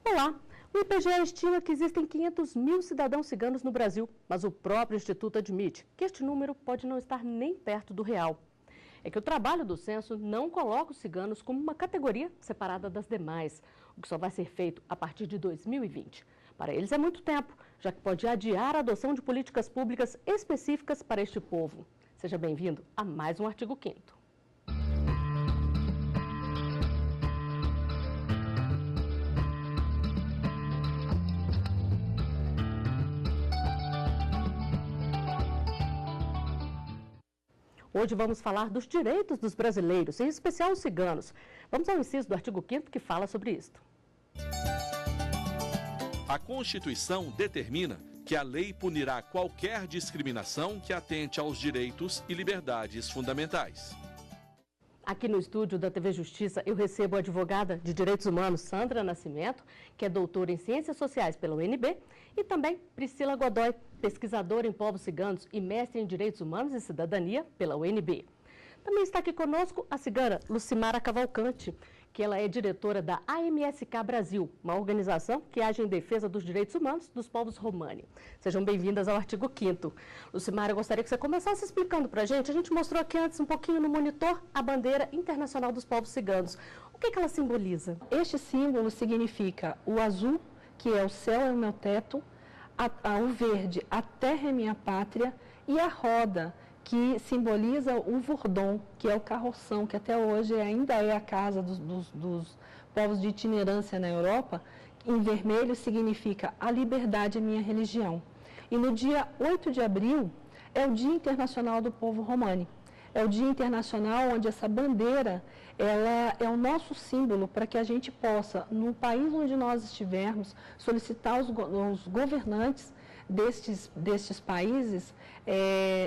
Olá! O IBGE estima que existem 500 mil cidadãos ciganos no Brasil, mas o próprio Instituto admite que este número pode não estar nem perto do real. É que o trabalho do censo não coloca os ciganos como uma categoria separada das demais, o que só vai ser feito a partir de 2020. Para eles é muito tempo, já que pode adiar a adoção de políticas públicas específicas para este povo. Seja bem-vindo a mais um Artigo 5º. Hoje vamos falar dos direitos dos brasileiros, em especial os ciganos. Vamos ao inciso do artigo 5º que fala sobre isto. A Constituição determina que a lei punirá qualquer discriminação que atente aos direitos e liberdades fundamentais. Aqui no estúdio da TV Justiça, eu recebo a advogada de Direitos Humanos, Sandra Nascimento, que é doutora em Ciências Sociais pela UNB, e também Priscila Godoy, pesquisadora em povos ciganos e mestre em Direitos Humanos e Cidadania pela UNB. Também está aqui conosco a cigana Lucimara Cavalcante, que ela é diretora da AMSK Brasil, uma organização que age em defesa dos direitos humanos dos povos romani. Sejam bem-vindas ao artigo 5º. Lucimara, eu gostaria que você começasse explicando para a gente mostrou aqui antes um pouquinho no monitor a bandeira internacional dos povos ciganos. O que ela simboliza? Este símbolo significa o azul, que é o céu é o meu teto, o verde, a terra é minha pátria, e a roda, que simboliza o Vurdon, que é o carroção, que até hoje ainda é a casa dos povos de itinerância na Europa. Em vermelho significa a liberdade é minha religião. E no dia 8 de abril é o Dia Internacional do Povo Romani. É o Dia Internacional onde essa bandeira ela é o nosso símbolo para que a gente possa, no país onde nós estivermos, solicitar os governantes destes países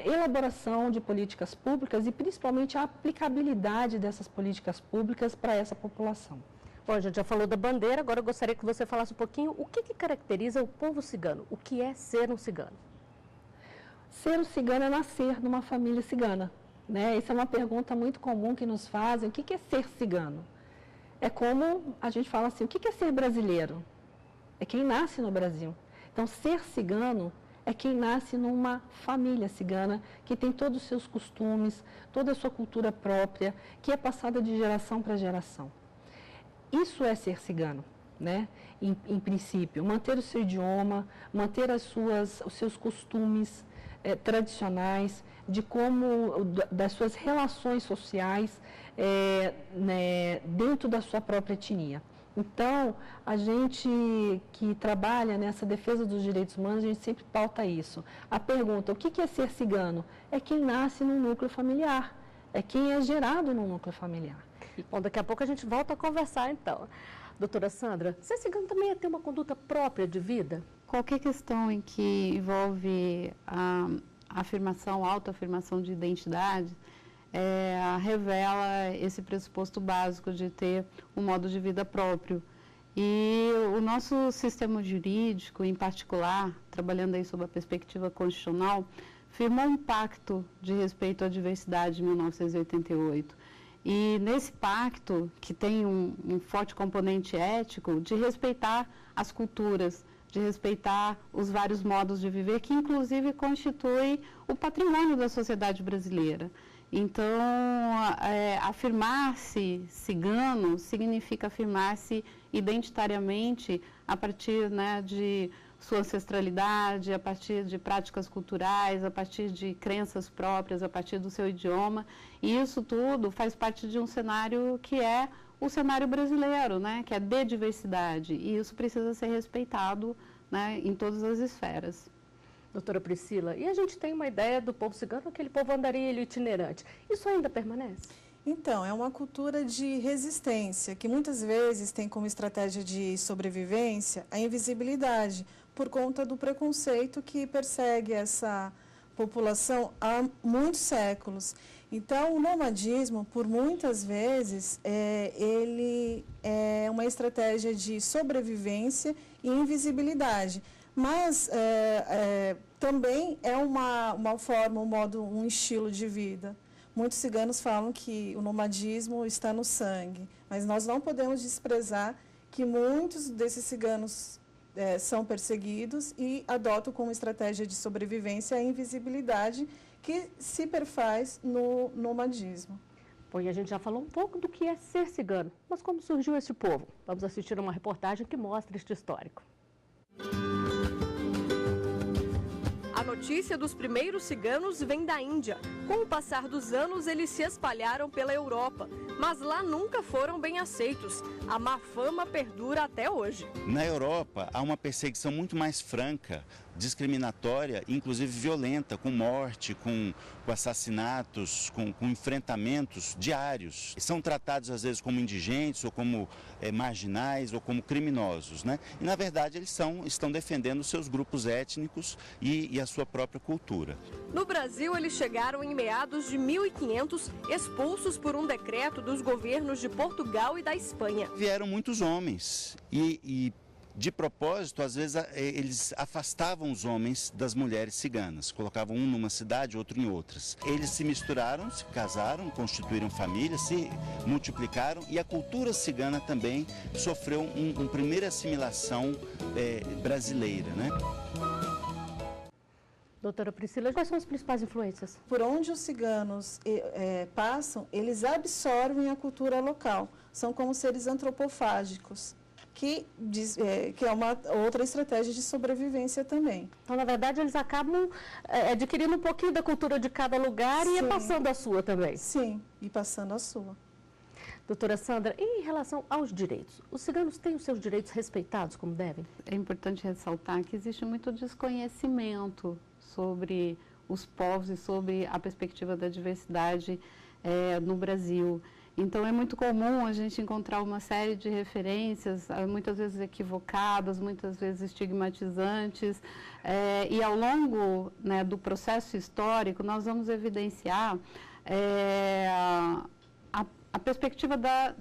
elaboração de políticas públicas e principalmente a aplicabilidade dessas políticas públicas para essa população. Bom, a gente já falou da bandeira, agora eu gostaria que você falasse um pouquinho o que caracteriza o povo cigano, o que é ser um cigano? Ser um cigano é nascer numa família cigana, né? Essa é uma pergunta muito comum que nos fazem, o que é ser cigano? É como a gente fala assim, o que é ser brasileiro? É quem nasce no Brasil. Então, ser cigano é quem nasce numa família cigana, que tem todos os seus costumes, toda a sua cultura própria, que é passada de geração para geração. Isso é ser cigano, né? Em princípio, manter o seu idioma, manter os seus costumes tradicionais, das suas relações sociais dentro da sua própria etnia. Então, a gente que trabalha nessa defesa dos direitos humanos, a gente sempre pauta isso. A pergunta, o que é ser cigano? É quem nasce num núcleo familiar, é quem é gerado num núcleo familiar. Bom, daqui a pouco a gente volta a conversar, então. Doutora Sandra, ser cigano também é ter uma conduta própria de vida? Qualquer questão em que envolve a afirmação, autoafirmação de identidade, revela esse pressuposto básico de ter um modo de vida próprio. E o nosso sistema jurídico, em particular, trabalhando aí sob a perspectiva constitucional, firmou um pacto de respeito à diversidade em 1988. E nesse pacto, que tem um forte componente ético, de respeitar as culturas, de respeitar os vários modos de viver, que inclusive constitui o patrimônio da sociedade brasileira. Então, afirmar-se cigano significa afirmar-se identitariamente a partir de sua ancestralidade, a partir de práticas culturais, a partir de crenças próprias, a partir do seu idioma. E isso tudo faz parte de um cenário que é o cenário brasileiro, que é de diversidade. E isso precisa ser respeitado em todas as esferas. Doutora Priscila, e a gente tem uma ideia do povo cigano, aquele povo andarilho itinerante. Isso ainda permanece? Então, é uma cultura de resistência, que muitas vezes tem como estratégia de sobrevivência a invisibilidade, por conta do preconceito que persegue essa população há muitos séculos. Então, o nomadismo, por muitas vezes, ele é uma estratégia de sobrevivência e invisibilidade. Mas também é uma forma, um estilo de vida. Muitos ciganos falam que o nomadismo está no sangue, mas nós não podemos desprezar que muitos desses ciganos são perseguidos e adotam como estratégia de sobrevivência a invisibilidade que se perfaz no nomadismo. Bom, e a gente já falou um pouco do que é ser cigano, mas como surgiu esse povo? Vamos assistir a uma reportagem que mostra este histórico. A notícia dos primeiros ciganos vem da Índia. Com o passar dos anos, eles se espalharam pela Europa, mas lá nunca foram bem aceitos. A má fama perdura até hoje. Na Europa, há uma perseguição muito mais franca, discriminatória, inclusive violenta, com morte, com assassinatos, com enfrentamentos diários. São tratados, às vezes, como indigentes, ou como marginais, ou como criminosos, né? E, na verdade, eles estão defendendo os seus grupos étnicos e a sua própria cultura. No Brasil, eles chegaram em meados de 1500, expulsos por um decreto dos governos de Portugal e da Espanha. Vieram muitos homens e de propósito, às vezes, eles afastavam os homens das mulheres ciganas, colocavam um numa cidade, outro em outras. Eles se misturaram, se casaram, constituíram família, se multiplicaram e a cultura cigana também sofreu uma primeira assimilação brasileira, né? Doutora Priscila, quais são as principais influências? Por onde os ciganos passam, eles absorvem a cultura local. São como seres antropofágicos, que é uma outra estratégia de sobrevivência também. Então, na verdade, eles acabam adquirindo um pouquinho da cultura de cada lugar. Sim. E passando a sua também. Sim, e passando a sua. Doutora Sandra, em relação aos direitos, os ciganos têm os seus direitos respeitados como devem? É importante ressaltar que existe muito desconhecimento sobre os povos e sobre a perspectiva da diversidade no Brasil. Então, é muito comum a gente encontrar uma série de referências, muitas vezes equivocadas, muitas vezes estigmatizantes, e ao longo, né, do processo histórico, nós vamos evidenciar a perspectiva da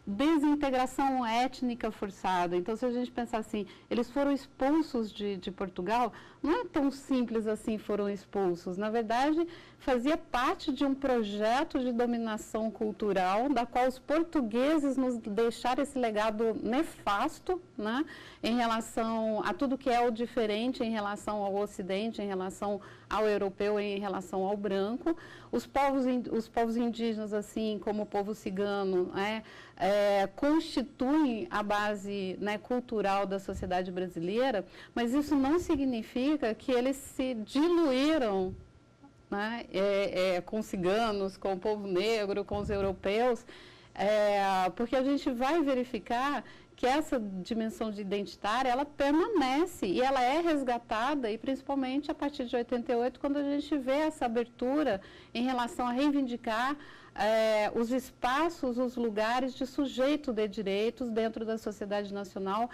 desintegração étnica forçada. Então, se a gente pensar assim, eles foram expulsos de Portugal, não é tão simples assim, foram expulsos. Na verdade, fazia parte de um projeto de dominação cultural, da qual os portugueses nos deixaram esse legado nefasto, né, em relação a tudo que é o diferente, em relação ao Ocidente, em relação ao europeu, em relação ao branco. Os povos indígenas, assim como o povo cigano, constituem a base, né, cultural da sociedade brasileira, mas isso não significa que eles se diluíram, né, com os ciganos, com o povo negro, com os europeus, porque a gente vai verificar que essa dimensão de identitária, ela permanece e ela é resgatada, e principalmente a partir de 88, quando a gente vê essa abertura em relação a reivindicar os espaços, os lugares de sujeito de direitos dentro da sociedade nacional,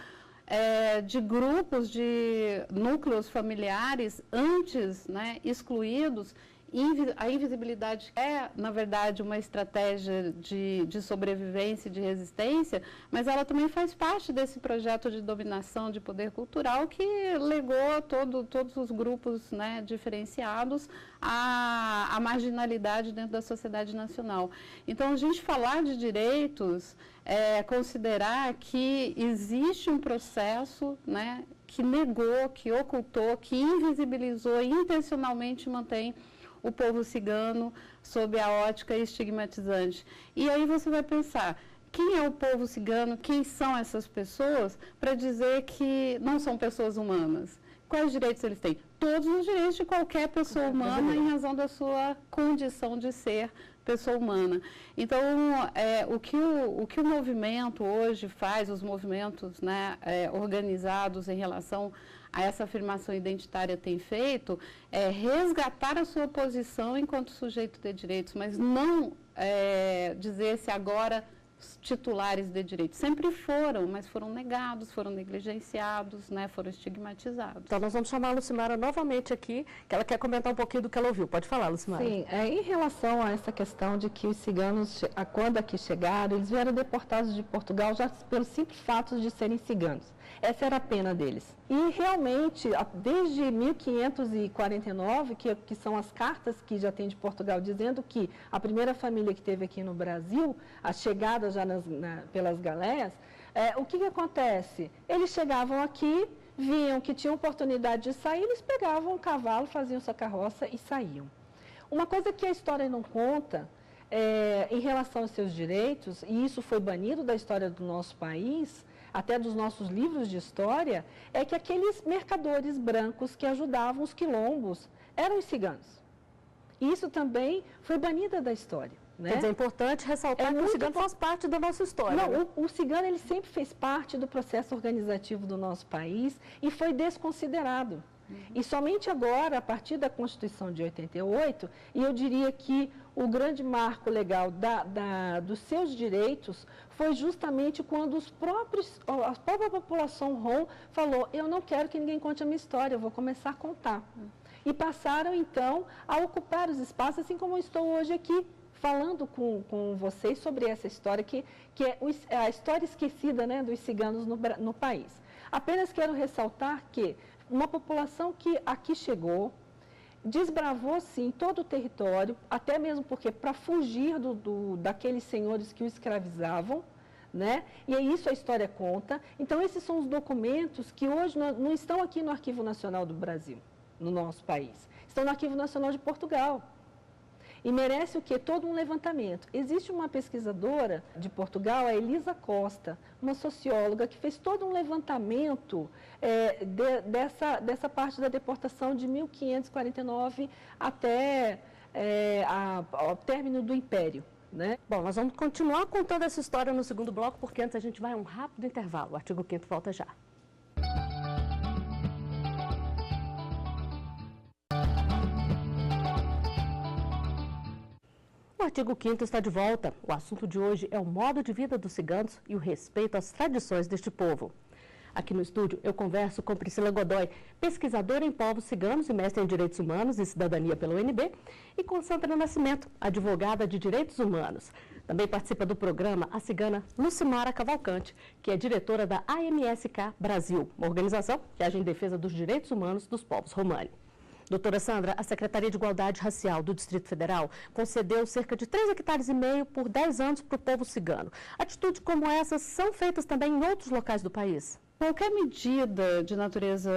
de grupos, de núcleos familiares antes, né, excluídos. A invisibilidade é, na verdade, uma estratégia de sobrevivência e de resistência, mas ela também faz parte desse projeto de dominação de poder cultural que legou todos os grupos, né, diferenciados à marginalidade dentro da sociedade nacional. Então, a gente falar de direitos considerar que existe um processo, né, que negou, que ocultou, que invisibilizou e intencionalmente mantém o povo cigano sob a ótica estigmatizante. E aí você vai pensar, quem é o povo cigano, quem são essas pessoas, para dizer que não são pessoas humanas? Quais direitos eles têm? Todos os direitos de qualquer pessoa humana em razão da sua condição de ser pessoa humana. Então, o que o movimento hoje faz, os movimentos, né, organizados em relação a essa afirmação identitária têm feito, é resgatar a sua posição enquanto sujeito de direitos, mas não dizer-se agora titulares de direitos. Sempre foram, mas foram negados, foram negligenciados, né, foram estigmatizados. Então, nós vamos chamar a Lucimara novamente aqui, que ela quer comentar um pouquinho do que ela ouviu. Pode falar, Lucimara. Sim, em relação a essa questão de que os ciganos, quando aqui chegaram, eles vieram deportados de Portugal já pelo simples fato de serem ciganos. Essa era a pena deles. E realmente, desde 1549, que são as cartas que já tem de Portugal, dizendo que a primeira família que teve aqui no Brasil, a chegada já pelas galéias, O que acontece? Eles chegavam aqui, viam que tinham oportunidade de sair, eles pegavam um cavalo, faziam sua carroça e saíam. Uma coisa que a história não conta, em relação aos seus direitos, e isso foi banido da história do nosso país, até dos nossos livros de história, é que aqueles mercadores brancos que ajudavam os quilombos eram os ciganos. E isso também foi banido da história. Né? Quer dizer, é importante ressaltar que o cigano faz parte da nossa história. Não, né? o cigano ele sempre fez parte do processo organizativo do nosso país e foi desconsiderado. E somente agora, a partir da Constituição de 88, e eu diria que o grande marco legal dos seus direitos foi justamente quando a própria população Rom falou, eu não quero que ninguém conte a minha história, eu vou começar a contar. E passaram, então, a ocupar os espaços, assim como eu estou hoje aqui, falando com vocês sobre essa história, que é a história esquecida, né, dos ciganos no país. Apenas quero ressaltar que uma população que aqui chegou, desbravou, sim, todo o território, até mesmo porque para fugir daqueles senhores que o escravizavam, né? E é isso a história conta. Então, esses são os documentos que hoje não estão aqui no Arquivo Nacional do Brasil, no nosso país. Estão no Arquivo Nacional de Portugal. E merece o quê? Todo um levantamento. Existe uma pesquisadora de Portugal, a Elisa Costa, uma socióloga, que fez todo um levantamento dessa parte da deportação de 1549 até ao término do Império. Né? Bom, nós vamos continuar contando essa história no segundo bloco, porque antes a gente vai a um rápido intervalo. O artigo 5º volta já. O artigo 5º está de volta. O assunto de hoje é o modo de vida dos ciganos e o respeito às tradições deste povo. Aqui no estúdio eu converso com Priscila Godoy, pesquisadora em povos ciganos e mestre em Direitos Humanos e Cidadania pela UNB, e com Sandra Nascimento, advogada de Direitos Humanos. Também participa do programa a cigana Lucimara Cavalcante, que é diretora da AMSK Brasil, uma organização que age em defesa dos direitos humanos dos povos romani. Doutora Sandra, a Secretaria de Igualdade Racial do Distrito Federal concedeu cerca de 3,5 hectares por 10 anos para o povo cigano. Atitudes como essas são feitas também em outros locais do país? Qualquer medida de natureza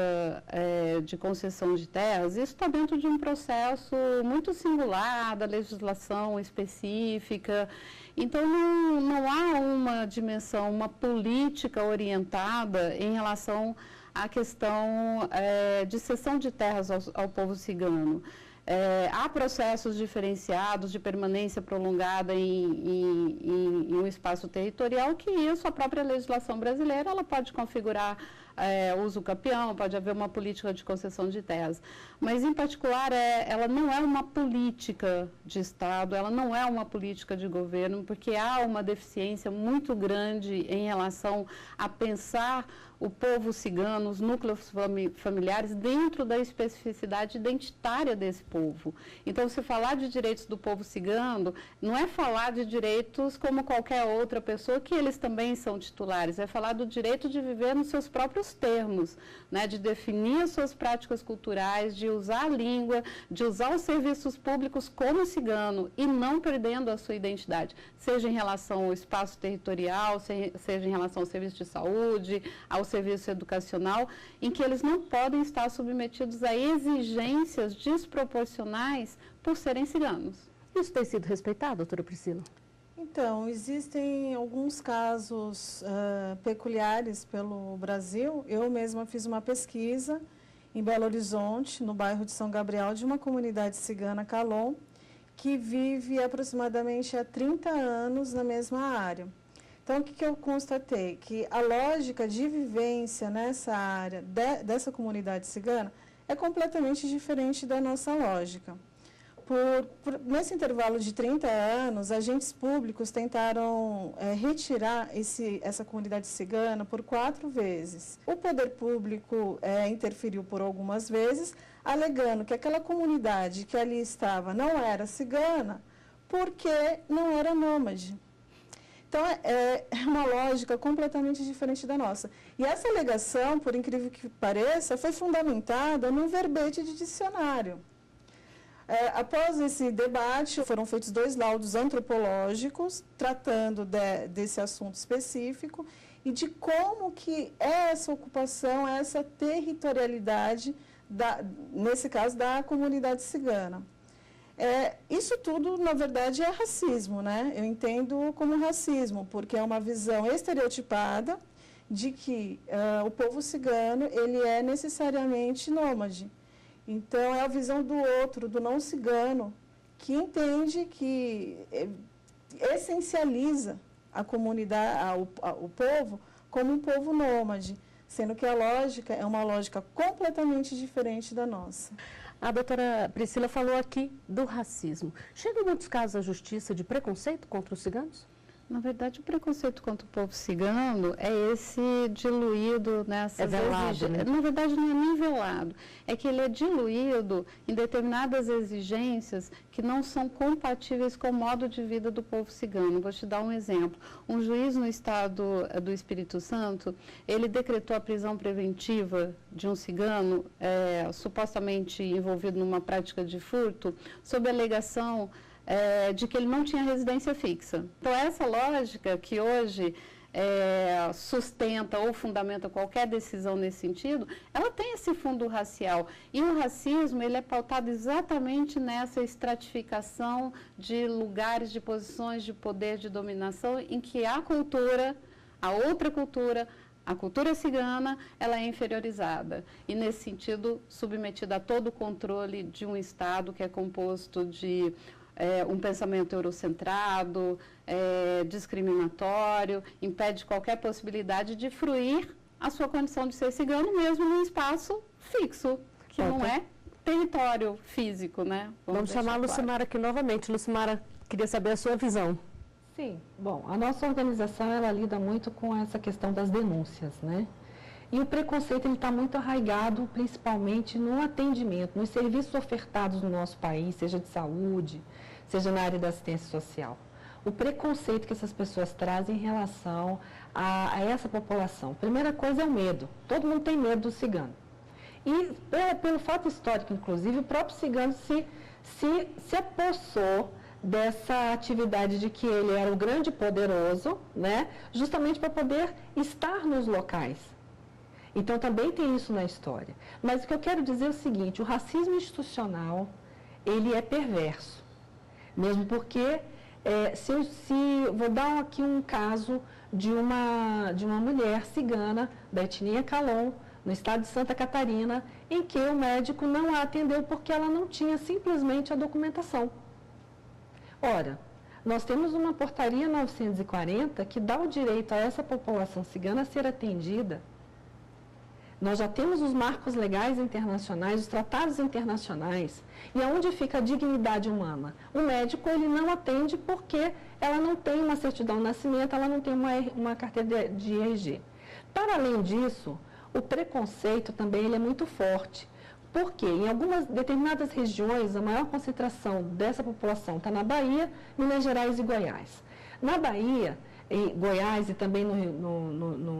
de concessão de terras, isso está dentro de um processo muito singular da legislação específica. Então, não há uma dimensão, uma política orientada em relação à questão de cessão de terras ao povo cigano. Há processos diferenciados de permanência prolongada em um espaço territorial que isso, a própria legislação brasileira, ela pode configurar uso capião, pode haver uma política de concessão de terras. Mas, em particular, ela não é uma política de Estado, ela não é uma política de governo, porque há uma deficiência muito grande em relação a pensar o povo cigano, os núcleos familiares, dentro da especificidade identitária desse povo. Então, se falar de direitos do povo cigano, não é falar de direitos como qualquer outra pessoa, que eles também são titulares, é falar do direito de viver nos seus próprios termos, né, de definir as suas práticas culturais, de usar a língua, de usar os serviços públicos como cigano e não perdendo a sua identidade, seja em relação ao espaço territorial, seja em relação ao serviço de saúde, ao serviço educacional, em que eles não podem estar submetidos a exigências desproporcionais por serem ciganos. Isso tem sido respeitado, doutora Priscila? Então, existem alguns casos peculiares pelo Brasil. Eu mesma fiz uma pesquisa em Belo Horizonte, no bairro de São Gabriel, de uma comunidade cigana Calon, que vive aproximadamente há 30 anos na mesma área. Então, o que eu constatei? Que a lógica de vivência nessa área, dessa comunidade cigana, é completamente diferente da nossa lógica. Nesse intervalo de 30 anos, agentes públicos tentaram retirar essa comunidade cigana por 4 vezes. O poder público interferiu por algumas vezes, alegando que aquela comunidade que ali estava não era cigana, porque não era nômade. Então, é uma lógica completamente diferente da nossa. E essa alegação, por incrível que pareça, foi fundamentada num verbete de dicionário. Após esse debate, foram feitos 2 laudos antropológicos tratando desse assunto específico, e de como que é essa ocupação, essa territorialidade, nesse caso, da comunidade cigana. Isso tudo, na verdade, é racismo, né? Eu entendo como racismo, porque é uma visão estereotipada de que o povo cigano ele é necessariamente nômade. Então, é a visão do outro, do não cigano, que entende que essencializa a comunidade, o povo, como um povo nômade, sendo que a lógica é uma lógica completamente diferente da nossa. A doutora Priscila falou aqui do racismo. Chega em muitos casos à justiça de preconceito contra os ciganos? Na verdade, o preconceito contra o povo cigano é esse diluído nessas velado, né? Na verdade, não é nem velado. É que ele é diluído em determinadas exigências que não são compatíveis com o modo de vida do povo cigano. Vou te dar um exemplo. Um juiz no estado do Espírito Santo, ele decretou a prisão preventiva de um cigano supostamente envolvido numa prática de furto, sob a alegação de que ele não tinha residência fixa. Então, essa lógica que hoje sustenta ou fundamenta qualquer decisão nesse sentido, ela tem esse fundo racial. E o racismo, ele é pautado exatamente nessa estratificação de lugares, de posições de poder, de dominação, em que a cultura, a outra cultura, a cultura cigana, ela é inferiorizada e, nesse sentido, submetida a todo o controle de um Estado que é composto de um pensamento eurocentrado, discriminatório, impede qualquer possibilidade de fruir a sua condição de ser cigano, mesmo num espaço fixo, que não é território físico, né? Vamos chamar a Lucimara aqui novamente. Lucimara, queria saber a sua visão. Sim, bom, a nossa organização, ela lida muito com essa questão das denúncias, né? E o preconceito, ele está muito arraigado, principalmente no atendimento, nos serviços ofertados no nosso país, seja de saúde, seja na área da assistência social. O preconceito que essas pessoas trazem em relação a essa população. Primeira coisa é o medo. Todo mundo tem medo do cigano. E pelo fato histórico, inclusive, o próprio cigano se apossou dessa atividade de que ele era o grande poderoso, né? Justamente para poder estar nos locais. Então, também tem isso na história. Mas o que eu quero dizer é o seguinte, o racismo institucional, ele é perverso. Mesmo porque, vou dar aqui um caso de uma mulher cigana, da etnia Calon, no estado de Santa Catarina, em que o médico não a atendeu porque ela não tinha simplesmente a documentação. Ora, nós temos uma portaria 940 que dá o direito a essa população cigana a ser atendida. Nós já temos os marcos legais internacionais, os tratados internacionais. E aonde fica a dignidade humana? O médico, ele não atende porque ela não tem uma certidão de nascimento, ela não tem uma carteira de RG. Para além disso, o preconceito também ele é muito forte. Porque em algumas determinadas regiões, a maior concentração dessa população está na Bahia, Minas Gerais e Goiás. Na Bahia, em Goiás e também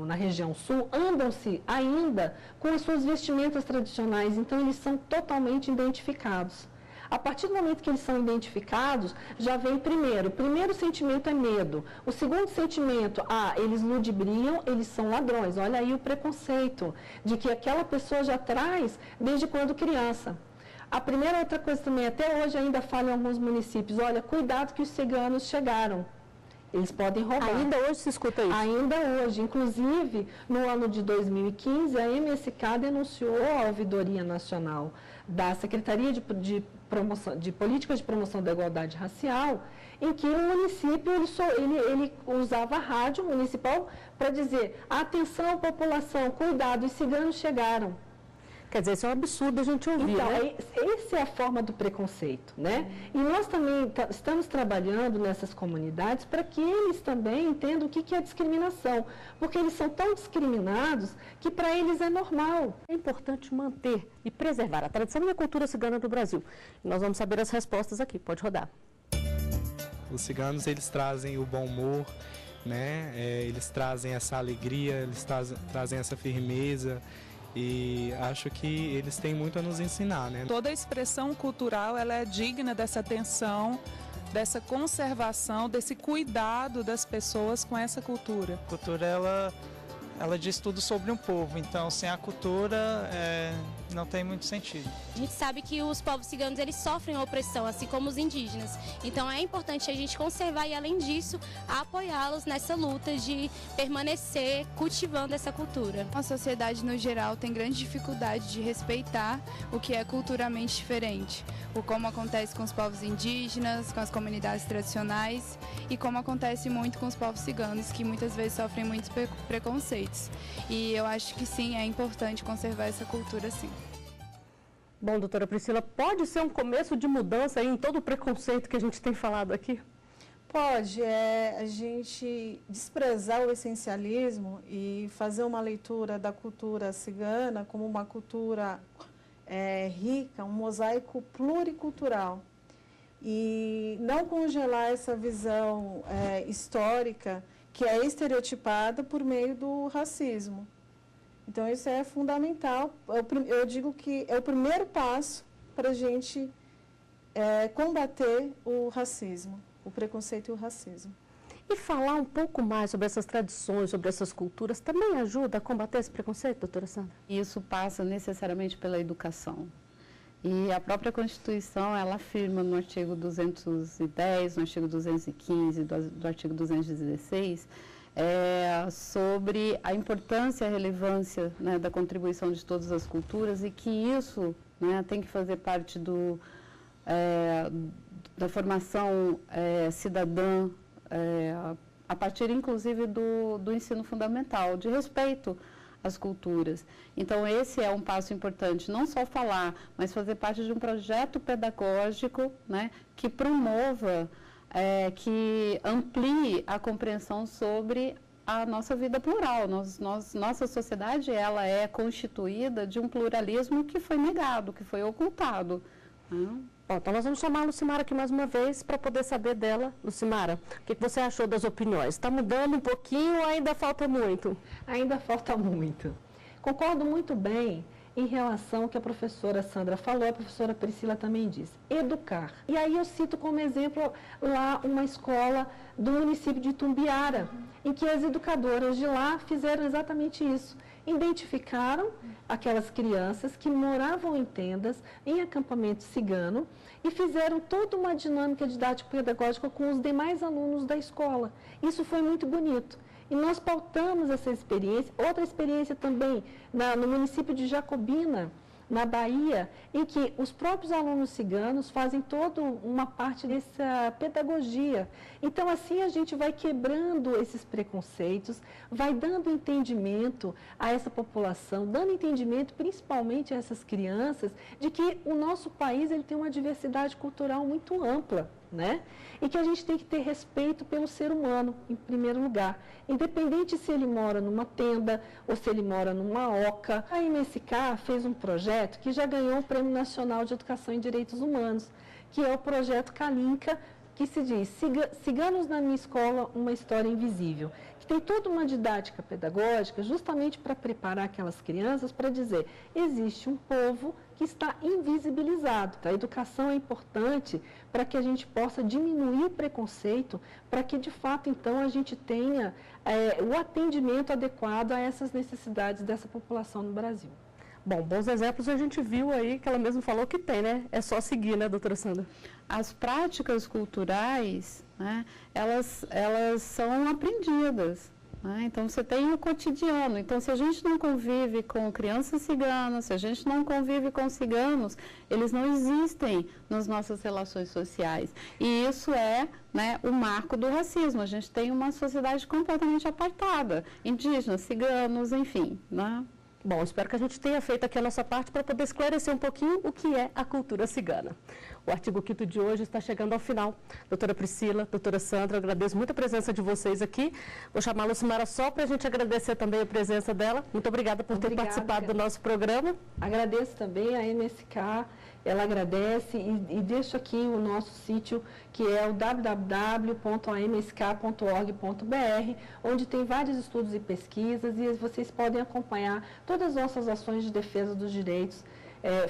na região sul, andam-se ainda com as suas vestimentas tradicionais, então eles são totalmente identificados. A partir do momento que eles são identificados, já vem primeiro. O primeiro sentimento é medo. O segundo sentimento, eles ludibriam, eles são ladrões. Olha aí o preconceito de que aquela pessoa já traz desde quando criança. A primeira outra coisa também, até hoje ainda fala em alguns municípios, olha, cuidado que os ciganos chegaram. Eles podem roubar. Ainda hoje se escuta isso? Ainda hoje. Inclusive, no ano de 2015, a MSK denunciou a Ouvidoria Nacional da Secretaria de Políticas de Promoção da Igualdade Racial, em que o município ele usava a rádio municipal para dizer, atenção população, cuidado, os ciganos chegaram. Quer dizer, isso é um absurdo a gente ouvir, então, né? Essa é a forma do preconceito, né? E nós também estamos trabalhando nessas comunidades para que eles também entendam o que é discriminação, porque eles são tão discriminados que para eles é normal. É importante manter e preservar a tradição e a cultura cigana do Brasil. E nós vamos saber as respostas aqui, pode rodar. Os ciganos, eles trazem o bom humor, né? Eles trazem essa alegria, eles trazem essa firmeza. E acho que eles têm muito a nos ensinar, né? Toda a expressão cultural, ela é digna dessa atenção, dessa conservação, desse cuidado das pessoas com essa cultura. A cultura, ela ela diz tudo sobre um povo, então sem a cultura não tem muito sentido. A gente sabe que os povos ciganos eles sofrem opressão, assim como os indígenas. Então é importante a gente conservar e, além disso, apoiá-los nessa luta de permanecer cultivando essa cultura. A sociedade, no geral, tem grande dificuldade de respeitar o que é culturalmente diferente. O como acontece com os povos indígenas, com as comunidades tradicionais e como acontece muito com os povos ciganos, que muitas vezes sofrem muitos preconceitos. E eu acho que sim, é importante conservar essa cultura, sim. Bom, doutora Priscila, pode ser um começo de mudança aí em todo o preconceito que a gente tem falado aqui? Pode, a gente desprezar o essencialismo e fazer uma leitura da cultura cigana como uma cultura rica, um mosaico pluricultural. E não congelar essa visão histórica que é estereotipada por meio do racismo. Então, isso é fundamental. Eu digo que é o primeiro passo para a gente combater o racismo, o preconceito e o racismo. E falar um pouco mais sobre essas tradições, sobre essas culturas, também ajuda a combater esse preconceito, doutora Sandra? Isso passa necessariamente pela educação. E a própria Constituição, ela afirma no artigo 210, no artigo 215, do artigo 216, sobre a importância e a relevância, né, da contribuição de todas as culturas e que isso, né, tem que fazer parte da formação cidadã, a partir inclusive do ensino fundamental, de respeito às culturas. Então esse é um passo importante, não só falar, mas fazer parte de um projeto pedagógico, né, que promova, que amplie a compreensão sobre a nossa vida plural. Nossa sociedade, ela é constituída de um pluralismo que foi negado, que foi ocultado. Bom, então nós vamos chamar a Lucimara aqui mais uma vez para poder saber dela. Lucimara, o que você achou das opiniões? Está mudando um pouquinho ou ainda falta muito? Ainda falta muito. Concordo muito bem em relação ao que a professora Sandra falou, a professora Priscila também disse, educar. E aí eu cito como exemplo lá uma escola do município de Itumbiara, em que as educadoras de lá fizeram exatamente isso. Identificaram aquelas crianças que moravam em tendas, em acampamento cigano, e fizeram toda uma dinâmica didático-pedagógica com os demais alunos da escola. Isso foi muito bonito. E nós pautamos essa experiência, outra experiência também no município de Jacobina, na Bahia, em que os próprios alunos ciganos fazem toda uma parte dessa pedagogia. Então, assim, a gente vai quebrando esses preconceitos, vai dando entendimento a essa população, dando entendimento principalmente a essas crianças, de que o nosso país ele tem uma diversidade cultural muito ampla, né? E que a gente tem que ter respeito pelo ser humano, em primeiro lugar. Independente se ele mora numa tenda ou se ele mora numa oca. A MSK fez um projeto que já ganhou o Prêmio Nacional de Educação em Direitos Humanos, que é o projeto Kalinka, que se diz Ciganos na minha escola, uma história invisível, que tem toda uma didática pedagógica justamente para preparar aquelas crianças para dizer, existe um povo que está invisibilizado. A educação é importante para que a gente possa diminuir o preconceito, para que de fato então a gente tenha o atendimento adequado a essas necessidades dessa população no Brasil. Bom, bons exemplos a gente viu aí, que ela mesma falou que tem, né? É só seguir, né, doutora Sandra? As práticas culturais, né, elas são aprendidas. Né? Então, você tem o cotidiano. Então, se a gente não convive com crianças ciganas, se a gente não convive com ciganos, eles não existem nas nossas relações sociais. E isso é, né, o marco do racismo. A gente tem uma sociedade completamente apartada. Indígenas, ciganos, enfim, né? Bom, espero que a gente tenha feito aqui a nossa parte para poder esclarecer um pouquinho o que é a cultura cigana. O artigo 5º de hoje está chegando ao final. Doutora Priscila, doutora Sandra, eu agradeço muito a presença de vocês aqui. Vou chamar a Lucimara só para a gente agradecer também a presença dela. Muito obrigada por ter participado do nosso programa. Agradeço também a MSK, ela agradece e deixo aqui o nosso sítio, que é o www.amsk.org.br, onde tem vários estudos e pesquisas e vocês podem acompanhar todas as nossas ações de defesa dos direitos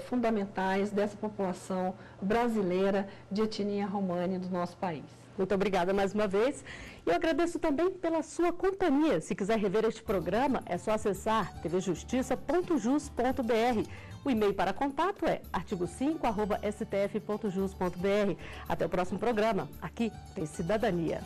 fundamentais dessa população brasileira de etnia romani do nosso país. Muito obrigada mais uma vez. E eu agradeço também pela sua companhia. Se quiser rever este programa, é só acessar tvjustiça.jus.br. O e-mail para contato é artigo5@stf.jus.br. Até o próximo programa. Aqui tem Cidadania.